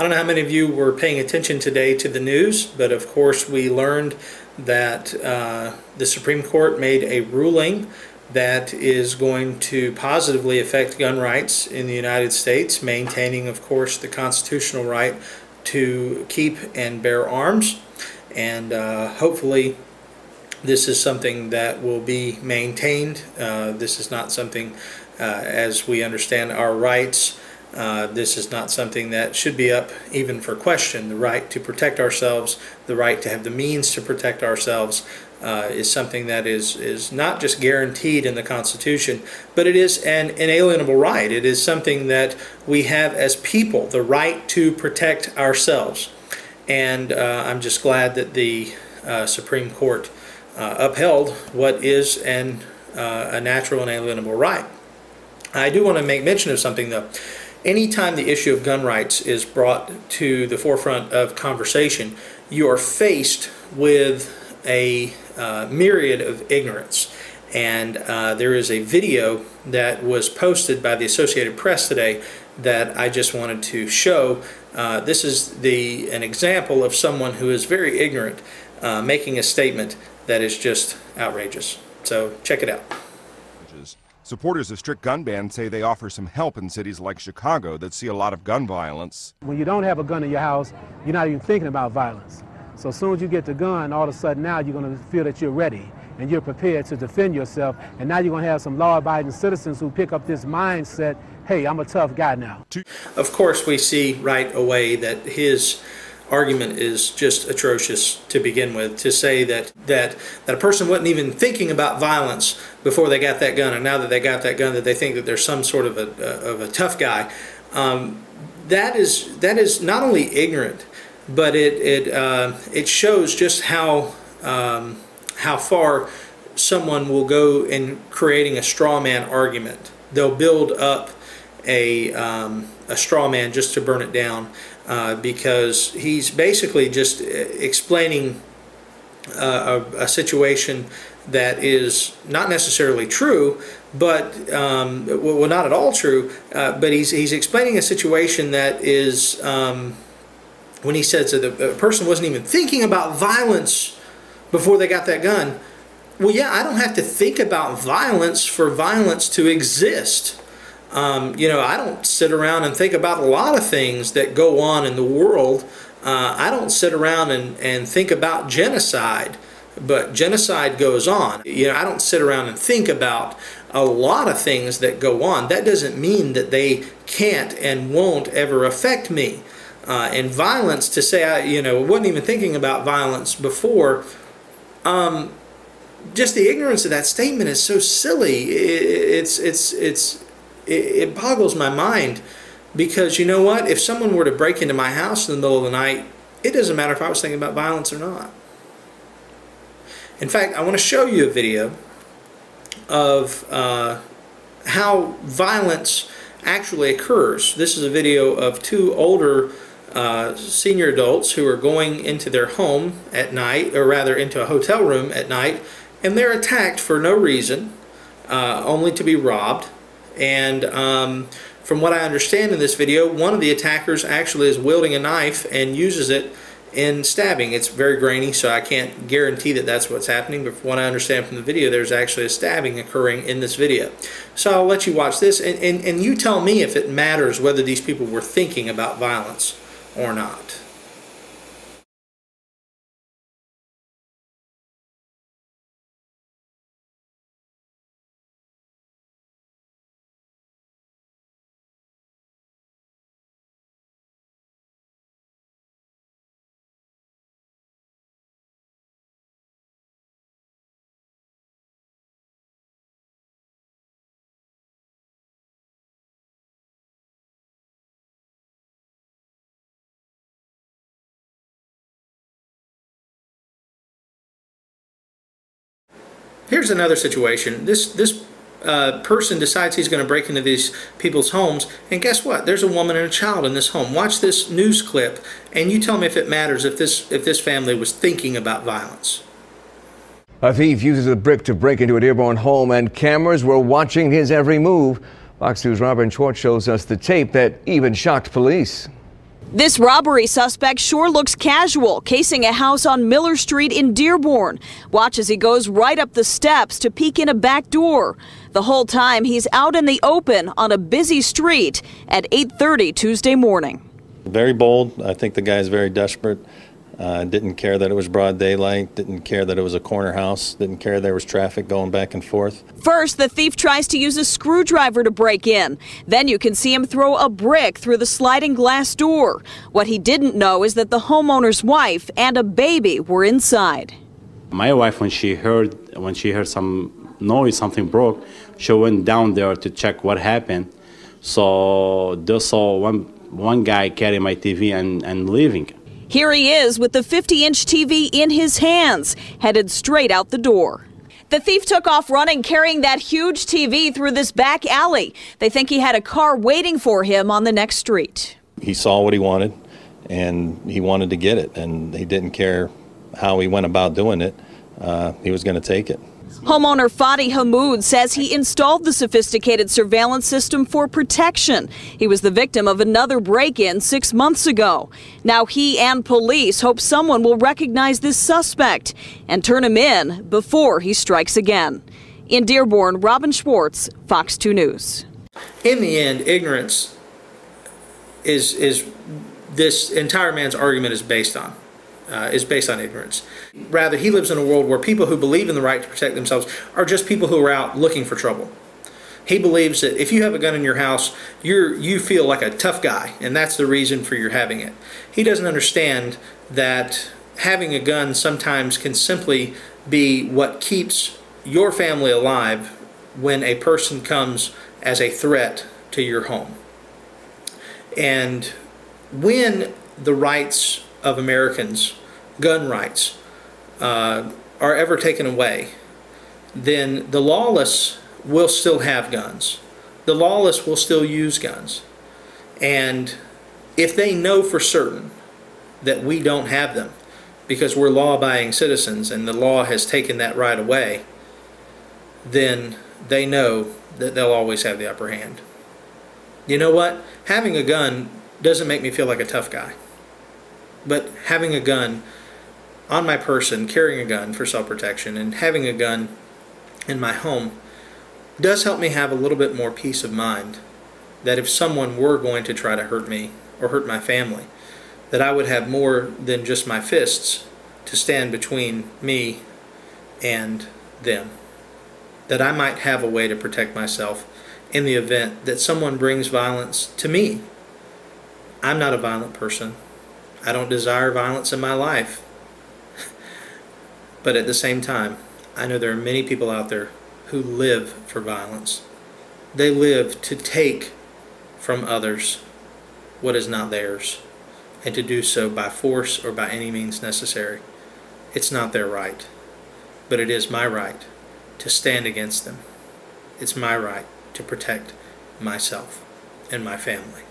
I don't know how many of you were paying attention today to the news, but of course we learned that the Supreme Court made a ruling that is going to positively affect gun rights in the United States, maintaining, of course, the constitutional right to keep and bear arms. And hopefully this is something that will be maintained. This is not something, as we understand our rights, this is not something that should be up even for question. The right to protect ourselves, the right to have the means to protect ourselves is something that is not just guaranteed in the Constitution, but it is an inalienable right. It is something that we have as people, the right to protect ourselves. And I'm just glad that the Supreme Court upheld what is a natural and inalienable right. I do want to make mention of something, though. Anytime the issue of gun rights is brought to the forefront of conversation, you are faced with a myriad of ignorance. And there is a video that was posted by the Associated Press today that I just wanted to show. This is an example of someone who is very ignorant making a statement that is just outrageous. So check it out. Supporters of strict gun bans say they offer some help in cities like Chicago that see a lot of gun violence. When you don't have a gun in your house, you're not even thinking about violence. So as soon as you get the gun, all of a sudden now you're going to feel that you're ready and you're prepared to defend yourself. And now you're going to have some law-abiding citizens who pick up this mindset, hey, I'm a tough guy now. Of course, we see right away that his argument is just atrocious to begin with. To say that a person wasn't even thinking about violence before they got that gun, and now that they got that gun that they think that they're some sort of a tough guy, that is not only ignorant, but it shows just how far someone will go in creating a straw man argument. They'll build up a straw man just to burn it down. Because he's basically just explaining a situation that is not necessarily true, but well, not at all true. But he's explaining a situation that is when he says that the person wasn't even thinking about violence before they got that gun. Well, yeah, I don't have to think about violence for violence to exist. You know, I don't sit around and think about a lot of things that go on in the world. I don't sit around and think about genocide, but genocide goes on. You know, I don't sit around and think about a lot of things that go on. That doesn't mean that they can't and won't ever affect me. And violence, to say I wasn't even thinking about violence before, just the ignorance of that statement is so silly. It boggles my mind, because you know what? If someone were to break into my house in the middle of the night, it doesn't matter if I was thinking about violence or not. In fact, I want to show you a video of how violence actually occurs. This is a video of two older senior adults who are going into their home at night, or rather into a hotel room at night, and they're attacked for no reason, only to be robbed. And from what I understand in this video, one of the attackers actually is wielding a knife and uses it in stabbing. It's very grainy, so I can't guarantee that that's what's happening, but from what I understand from the video, there's actually a stabbing occurring in this video. So I'll let you watch this, and you tell me if it matters whether these people were thinking about violence or not. Here's another situation. This person decides he's going to break into these people's homes, and guess what? There's a woman and a child in this home. Watch this news clip, and you tell me if it matters if this family was thinking about violence. A thief uses a brick to break into a Dearborn home, and cameras were watching his every move. Fox News' Robin Schwartz shows us the tape that even shocked police. This robbery suspect sure looks casual, casing a house on Miller Street in Dearborn. Watch as he goes right up the steps to peek in a back door. The whole time he's out in the open on a busy street at 8:30 Tuesday morning. Very bold. I think the guy's very desperate. Didn't care that it was broad daylight, didn't care that it was a corner house, didn't care there was traffic going back and forth. First, the thief tries to use a screwdriver to break in. Then you can see him throw a brick through the sliding glass door. What he didn't know is that the homeowner's wife and a baby were inside. My wife, when she heard some noise, something broke, she went down there to check what happened. So they saw one guy carrying my TV and leaving. Here he is with the 50-inch TV in his hands, headed straight out the door. The thief took off running, carrying that huge TV through this back alley. They think he had a car waiting for him on the next street. He saw what he wanted, and he wanted to get it, and he didn't care how he went about doing it. He was going to take it. Homeowner Fadi Hamoud says he installed the sophisticated surveillance system for protection. He was the victim of another break-in 6 months ago. Now he and police hope someone will recognize this suspect and turn him in before he strikes again. In Dearborn, Robin Schwartz, Fox 2 News. In the end, ignorance is this entire man's argument is based on. Ignorance. Rather, he lives in a world where people who believe in the right to protect themselves are just people who are out looking for trouble. He believes that if you have a gun in your house, you feel like a tough guy, and that's the reason for your having it. He doesn't understand that having a gun sometimes can simply be what keeps your family alive when a person comes as a threat to your home. And when the rights of Americans, gun rights, are ever taken away, then the lawless will still have guns. The lawless will still use guns. And if they know for certain that we don't have them because we're law-abiding citizens and the law has taken that right away, then they know that they'll always have the upper hand. You know what? Having a gun doesn't make me feel like a tough guy. But having a gun on my person, carrying a gun for self-protection, and having a gun in my home does help me have a little bit more peace of mind that if someone were going to try to hurt me or hurt my family, that I would have more than just my fists to stand between me and them. That I might have a way to protect myself in the event that someone brings violence to me. I'm not a violent person. I don't desire violence in my life. But at the same time, I know there are many people out there who live for violence. They live to take from others what is not theirs, and to do so by force or by any means necessary. It's not their right, but it is my right to stand against them. It's my right to protect myself and my family.